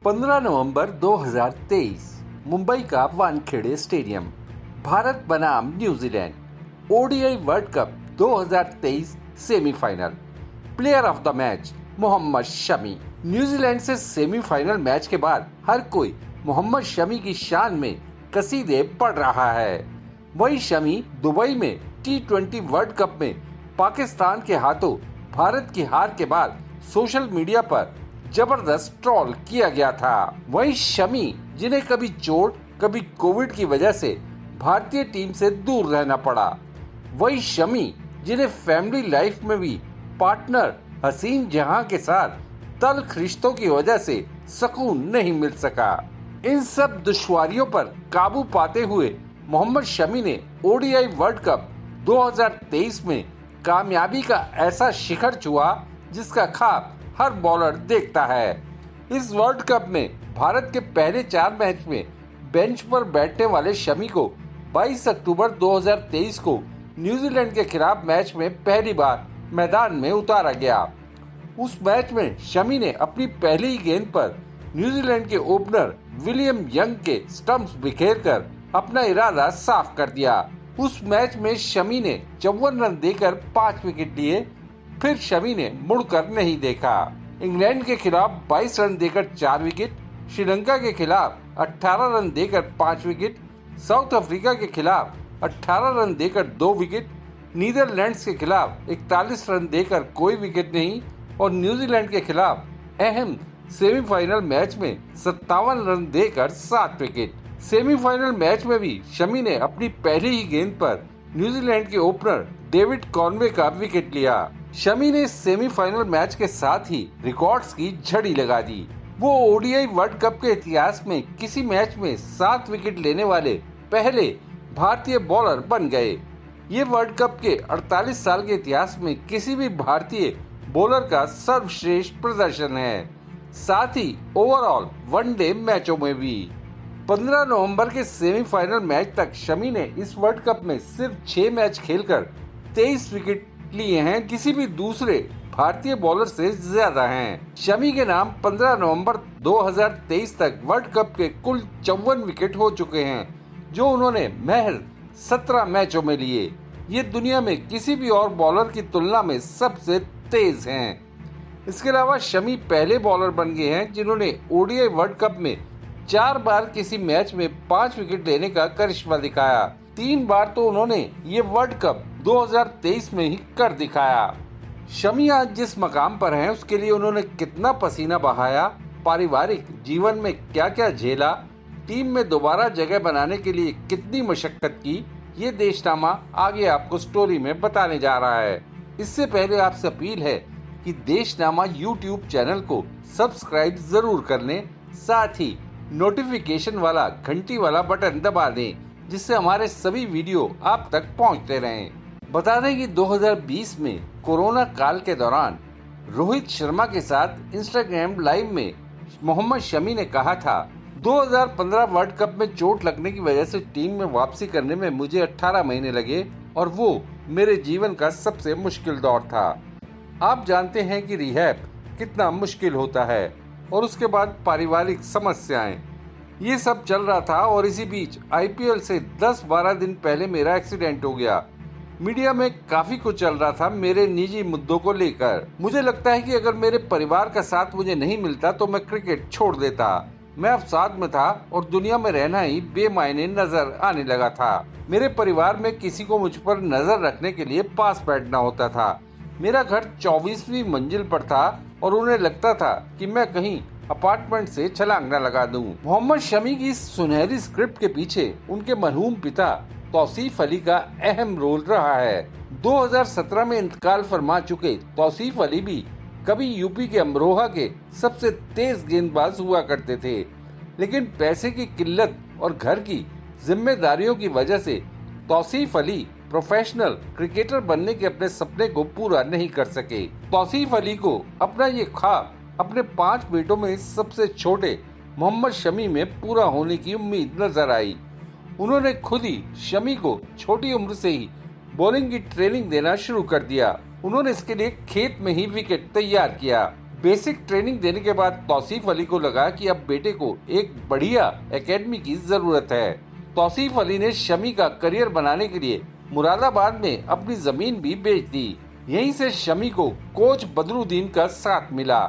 15 नवंबर 2023 मुंबई का वानखेड़े स्टेडियम। भारत बनाम New Zealand ODI World Cup 2023 semifinal. Player of the match Mohammed Shami. New Zealand से semifinal match के बाद हर कोई मोहम्मद शमी की शान में कसीदे पढ़ रहा है। वही शमी दुबई में T20 वर्ल्ड कप में पाकिस्तान के हाथों भारत की हार के बाद सोशल मीडिया पर जबरदस्त ट्रोल किया गया था। वही शमी जिन्हें कभी चोट कभी कोविड की वजह से भारतीय टीम से दूर रहना पड़ा। वही शमी जिन्हें फैमिली लाइफ में भी पार्टनर हसीन जहां के साथ तल्ख रिश्तों की वजह से सुकून नहीं मिल सका। इन सब दुश्वारियों पर काबू पाते हुए मोहम्मद शमी ने ओडीआई वर्ल्ड कप 2023 में कामयाबी का ऐसा शिखर छुआ जिसका ख्वाब हर बॉलर देखता है। इस वर्ल्ड कप में भारत के पहले 4 मैच में बेंच पर बैठने वाले शमी को 22 अक्टूबर 2023 को न्यूजीलैंड के खिलाफ मैच में पहली बार मैदान में उतारा गया। उस मैच में शमी ने अपनी पहली ही गेंद पर न्यूजीलैंड के ओपनर विलियम यंग के स्टंप्स बिखेरकर अपना इरादा साफ कर दिया। उस मैच में शमी ने 54 रन देकर 5 विकेट लिए। फिर शमी ने मुड़कर नहीं देखा। इंग्लैंड के खिलाफ 22 रन देकर 4 विकेट, श्रीलंका के खिलाफ 18 रन देकर 5 विकेट, साउथ अफ्रीका के खिलाफ 18 रन देकर 2 विकेट, नीदरलैंड्स के खिलाफ 41 रन देकर कोई विकेट नहीं और न्यूजीलैंड के खिलाफ अहम सेमीफाइनल मैच में 57 रन देकर 7 विकेट। सेमीफाइनल मैच में भी शमी ने अपनी पहली ही गेंद पर न्यूजीलैंड के ओपनर डेविड कॉनवे का विकेट लिया। शमी ने सेमीफाइनल मैच के साथ ही रिकॉर्ड्स की झड़ी लगा दी। वो ओडीआई वर्ल्ड कप के इतिहास में किसी मैच में 7 विकेट लेने वाले पहले भारतीय बॉलर बन गए। ये वर्ल्ड कप के 48 साल के इतिहास में किसी भी भारतीय बॉलर का सर्वश्रेष्ठ प्रदर्शन है, साथ ही ओवरऑल वनडे मैचों में भी। 15 नवंबर के सेमीफाइनल मैच तक शमी ने इस वर्ल्ड कप में सिर्फ 6 मैच खेलकर 23 विकेट लिए हैं, किसी भी दूसरे भारतीय बॉलर से ज्यादा हैं। शमी के नाम 15 नवंबर 2023 तक वर्ल्ड कप के कुल 54 विकेट हो चुके हैं, जो उन्होंने महज 17 मैचों में लिए। ये दुनिया में किसी भी और बॉलर की तुलना में सबसे तेज हैं। इसके अलावा शमी पहले बॉलर बन गए हैं जिन्होंने ओडीआई वर्ल्ड कप में 4 बार किसी मैच में 5 विकेट लेने का करिश्मा दिखाया। 3 बार तो उन्होंने ये वर्ल्ड कप 2023 में ही कर दिखाया। शमी आज जिस मकाम पर हैं उसके लिए उन्होंने कितना पसीना बहाया, पारिवारिक जीवन में क्या क्या झेला, टीम में दोबारा जगह बनाने के लिए कितनी मशक्कत की, ये देशनामा आगे आपको स्टोरी में बताने जा रहा है। इससे पहले आपसे अपील है कि देशनामा YouTube चैनल को सब्सक्राइब जरूर कर लें, साथ ही नोटिफिकेशन वाला घंटी वाला बटन दबा दें, जिससे हमारे सभी वीडियो आप तक पहुंचते रहें। बता दें कि 2020 में कोरोना काल के दौरान रोहित शर्मा के साथ इंस्टाग्राम लाइव में मोहम्मद शमी ने कहा था, 2015 वर्ल्ड कप में चोट लगने की वजह से टीम में वापसी करने में मुझे 18 महीने लगे और वो मेरे जीवन का सबसे मुश्किल दौर था। आप जानते हैं कि रिहैब कितना मुश्किल होता है और उसके बाद पारिवारिक समस्याएं, ये सब चल रहा था और इसी बीच आईपीएल से 10-12 दिन पहले मेरा एक्सीडेंट हो गया। मीडिया में काफी कुछ चल रहा था मेरे निजी मुद्दों को लेकर। मुझे लगता है कि अगर मेरे परिवार का साथ मुझे नहीं मिलता तो मैं क्रिकेट छोड़ देता। मैं अवसाद में था और दुनिया में रहना ही बेमायने नजर आने लगा था। मेरे परिवार में किसी को मुझ पर नजर रखने के लिए पास बैठना होता था। मेरा घर 24वीं मंजिल पर था और उन्हें लगता था कि मैं कहीं अपार्टमेंट से छलांग न लगा दूं। मोहम्मद शमी की इस सुनहरी स्क्रिप्ट के पीछे उनके मरहूम पिता तौसीफ अली का अहम रोल रहा है। 2017 में इंतकाल फरमा चुके तौसीफ अली भी कभी यूपी के अमरोहा के सबसे तेज गेंदबाज हुआ करते थे, लेकिन पैसे की किल्लत और घर की जिम्मेदारियों की वजह से तौसीफ अली प्रोफेशनल क्रिकेटर बनने के अपने सपने को पूरा नहीं कर सके। तौसीफ अली को अपना ये ख्वाब अपने 5 बेटों में सबसे छोटे मोहम्मद शमी में पूरा होने की उम्मीद नजर आई। उन्होंने खुद ही शमी को छोटी उम्र से ही बॉलिंग की ट्रेनिंग देना शुरू कर दिया। उन्होंने इसके लिए खेत में ही विकेट तैयार किया। बेसिक ट्रेनिंग देने के बाद तौसीफ अली को लगा कि अब बेटे को एक बढ़िया एकेडमी की जरूरत है। तौसीफ अली ने शमी का करियर बनाने के लिए मुरादाबाद में अपनी जमीन भी बेच दी। यहीं से शमी को कोच बदरुद्दीन का साथ मिला।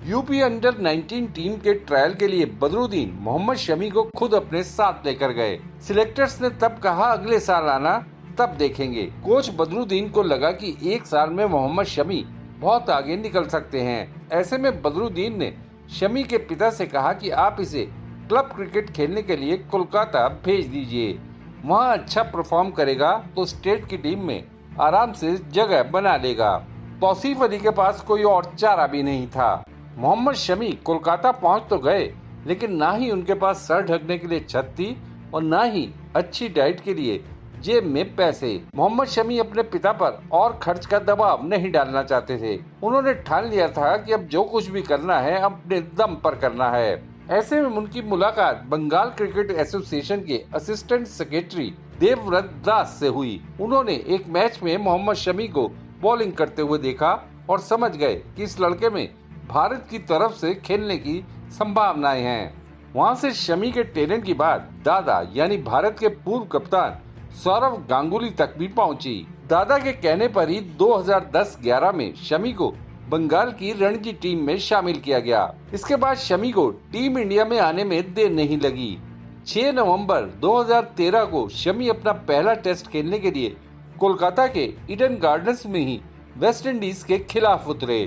यूपी अंडर 19 टीम के ट्रायल के लिए बदरुद्दीन मोहम्मद शमी को खुद अपने साथ लेकर गए। सिलेक्टर्स ने तब कहा अगले साल आना, तब देखेंगे। कोच बदरुद्दीन को लगा कि एक साल में मोहम्मद शमी बहुत आगे निकल सकते हैं। ऐसे में बदरुद्दीन ने शमी के पिता से कहा कि आप इसे क्लब क्रिकेट खेलने के लिए कोलकाता भेज दीजिए। वहाँ अच्छा परफॉर्म करेगा तो स्टेट की टीम में आराम से जगह बना लेगा। तौसीफ अली के पास कोई और चारा भी नहीं था। मोहम्मद शमी कोलकाता पहुंच तो गए, लेकिन ना ही उनके पास सर ढकने के लिए छत थी और ना ही अच्छी डाइट के लिए जेब में पैसे। मोहम्मद शमी अपने पिता पर और खर्च का दबाव नहीं डालना चाहते थे। उन्होंने ठान लिया था कि अब जो कुछ भी करना है अपने दम पर करना है। ऐसे में उनकी मुलाकात बंगाल क्रिकेट एसोसिएशन के असिस्टेंट सेक्रेटरी देवव्रत दास से हुई। उन्होंने एक मैच में मोहम्मद शमी को बॉलिंग करते हुए देखा और समझ गए कि इस लड़के में भारत की तरफ से खेलने की संभावनाएं हैं। वहां से शमी के टैलेंट की बात दादा यानी भारत के पूर्व कप्तान सौरव गांगुली तक भी पहुंची। दादा के कहने पर ही 2010-11 में शमी को बंगाल की रणजी टीम में शामिल किया गया। इसके बाद शमी को टीम इंडिया में आने में देर नहीं लगी। 6 नवंबर 2013 को शमी अपना पहला टेस्ट खेलने के लिए कोलकाता के ईडन गार्डन्स में ही वेस्ट इंडीज के खिलाफ उतरे।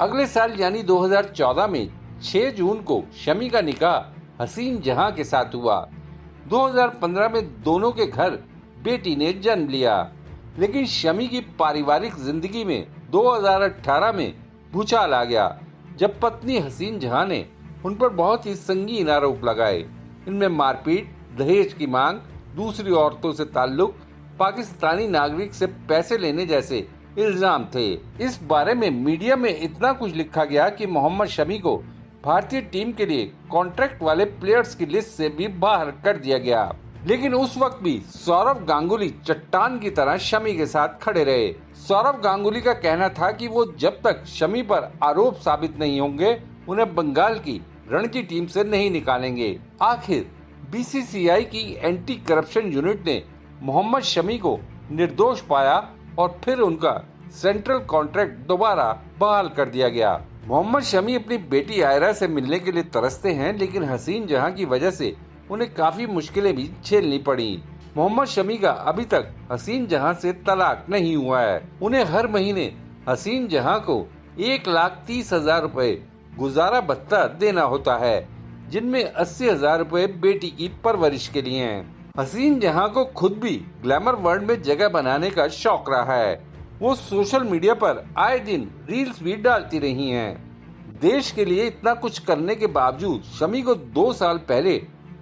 अगले साल यानी 2014 में 6 जून को शमी का निकाह हसीन जहां के साथ हुआ। 2015 में दोनों के घर बेटी ने जन्म लिया। लेकिन शमी की पारिवारिक जिंदगी में 2018 में भूचाल आ गया, जब पत्नी हसीन जहां ने उन पर बहुत ही संगीन आरोप लगाए। इनमें मारपीट, दहेज की मांग, दूसरी औरतों से ताल्लुक, पाकिस्तानी नागरिक से पैसे लेने जैसे इल्जाम थे। इस बारे में मीडिया में इतना कुछ लिखा गया कि मोहम्मद शमी को भारतीय टीम के लिए कॉन्ट्रैक्ट वाले प्लेयर्स की लिस्ट से भी बाहर कर दिया गया। लेकिन उस वक्त भी सौरव गांगुली चट्टान की तरह शमी के साथ खड़े रहे। सौरव गांगुली का कहना था कि वो जब तक शमी पर आरोप साबित नहीं होंगे, उन्हें बंगाल की रणजी टीम से नहीं निकालेंगे। आखिर बीसीसीआई की एंटी करप्शन यूनिट ने मोहम्मद शमी को निर्दोष पाया और फिर उनका सेंट्रल कॉन्ट्रैक्ट दोबारा बहाल कर दिया गया। मोहम्मद शमी अपनी बेटी आयरा से मिलने के लिए तरसते हैं, लेकिन हसीन जहां की वजह से उन्हें काफी मुश्किलें भी झेलनी पड़ी। मोहम्मद शमी का अभी तक हसीन जहां से तलाक नहीं हुआ है। उन्हें हर महीने हसीन जहां को 1,30,000 रुपए गुजारा भत्ता देना होता है, जिनमें 80,000 रुपए बेटी की परवरिश के लिए हैं। हसीन जहां को खुद भी ग्लैमर वर्ल्ड में जगह बनाने का शौक रहा है। वो सोशल मीडिया पर आए दिन रील्स भी डालती रही हैं। देश के लिए इतना कुछ करने के बावजूद शमी को 2 साल पहले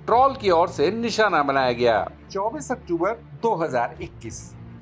ट्रोल की ओर से निशाना बनाया गया। 24 अक्टूबर 2021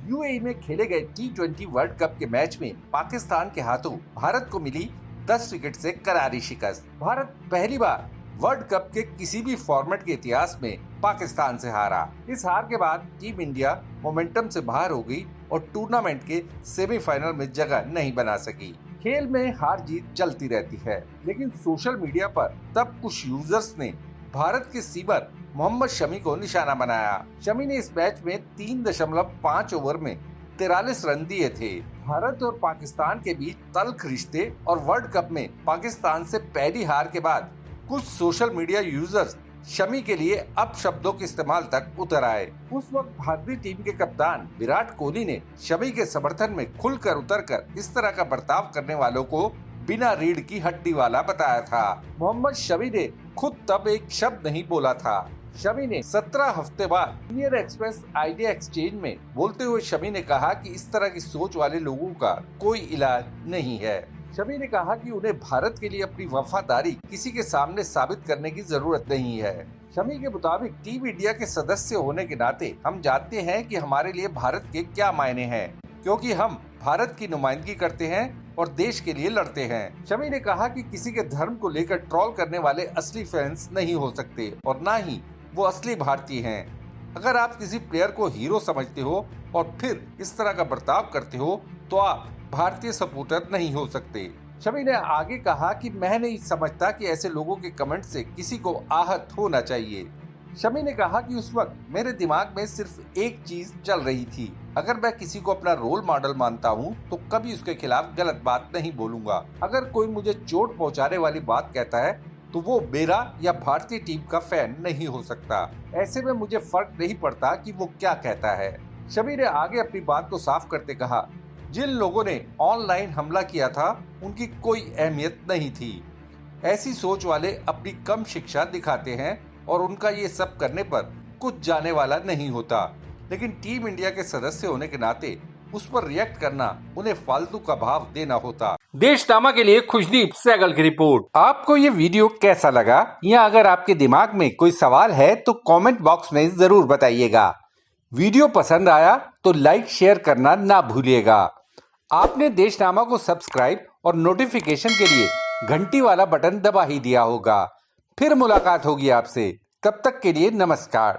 यूएई में खेले गए T20 वर्ल्ड कप के मैच में पाकिस्तान के हाथों भारत को मिली 10 विकेट से करारी शिकस्त। भारत पहली बार वर्ल्ड कप के किसी भी फॉर्मेट के इतिहास में पाकिस्तान से हारा। इस हार के बाद टीम इंडिया मोमेंटम से बाहर हो गई और टूर्नामेंट के सेमीफाइनल में जगह नहीं बना सकी। खेल में हार जीत चलती रहती है, लेकिन सोशल मीडिया पर तब कुछ यूजर्स ने भारत के सीमर मोहम्मद शमी को निशाना बनाया। शमी ने इस मैच में 3.5 ओवर में 43 रन दिए थे। भारत और पाकिस्तान के बीच तल्ख रिश्ते और वर्ल्ड कप में पाकिस्तान से पहली हार के बाद कुछ सोशल मीडिया यूजर्स शमी के लिए अपशब्दों के इस्तेमाल तक उतर आए। उस वक्त भारतीय टीम के कप्तान विराट कोहली ने शमी के समर्थन में खुलकर उतरकर इस तरह का बर्ताव करने वालों को बिना रीढ़ की हड्डी वाला बताया था। मोहम्मद शमी ने खुद तब एक शब्द नहीं बोला था। शमी ने 17 हफ्ते बाद इंडियन एक्सप्रेस आइडिया एक्सचेंज में बोलते हुए शमी ने कहा कि इस तरह की सोच वाले लोगों का कोई इलाज नहीं है। शमी ने कहा कि उन्हें भारत के लिए अपनी वफादारी किसी के सामने साबित करने की जरूरत नहीं है। शमी के मुताबिक टीम इंडिया के सदस्य होने के नाते हम जानते हैं कि हमारे लिए भारत के क्या मायने हैं, क्योंकि हम भारत की नुमाइंदगी करते हैं और देश के लिए लड़ते हैं। शमी ने कहा कि किसी के धर्म को लेकर ट्रोल करने वाले असली फैंस नहीं हो सकते और न ही वो असली भारतीय हैं। अगर आप किसी प्लेयर को हीरो समझते हो और फिर इस तरह का बर्ताव करते हो तो आप भारतीय सपोर्टर नहीं हो सकते। शमी ने आगे कहा कि मैं नहीं समझता कि ऐसे लोगों के कमेंट से किसी को आहत होना चाहिए। शमी ने कहा कि उस वक्त मेरे दिमाग में सिर्फ एक चीज चल रही थी, अगर मैं किसी को अपना रोल मॉडल मानता हूँ तो कभी उसके खिलाफ गलत बात नहीं बोलूंगा। अगर कोई मुझे चोट पहुँचाने वाली बात कहता है तो वो मेरा या भारतीय टीम का फैन नहीं हो सकता। ऐसे में मुझे फर्क नहीं पड़ता कि वो क्या कहता है। शमी ने आगे अपनी बात को साफ करते कहा, जिन लोगों ने ऑनलाइन हमला किया था उनकी कोई अहमियत नहीं थी। ऐसी सोच वाले अपनी कम शिक्षा दिखाते हैं और उनका ये सब करने पर कुछ जाने वाला नहीं होता, लेकिन टीम इंडिया के सदस्य होने के नाते उस पर रिएक्ट करना उन्हें फालतू का भाव देना होता। देशनामा के लिए खुशदीप सहगल की रिपोर्ट। आपको ये वीडियो कैसा लगा, या अगर आपके दिमाग में कोई सवाल है तो कमेंट बॉक्स में जरूर बताइएगा। वीडियो पसंद आया तो लाइक शेयर करना ना भूलिएगा। आपने देशनामा को सब्सक्राइब और नोटिफिकेशन के लिए घंटी वाला बटन दबा ही दिया होगा। फिर मुलाकात होगी आपसे, तब तक के लिए नमस्कार।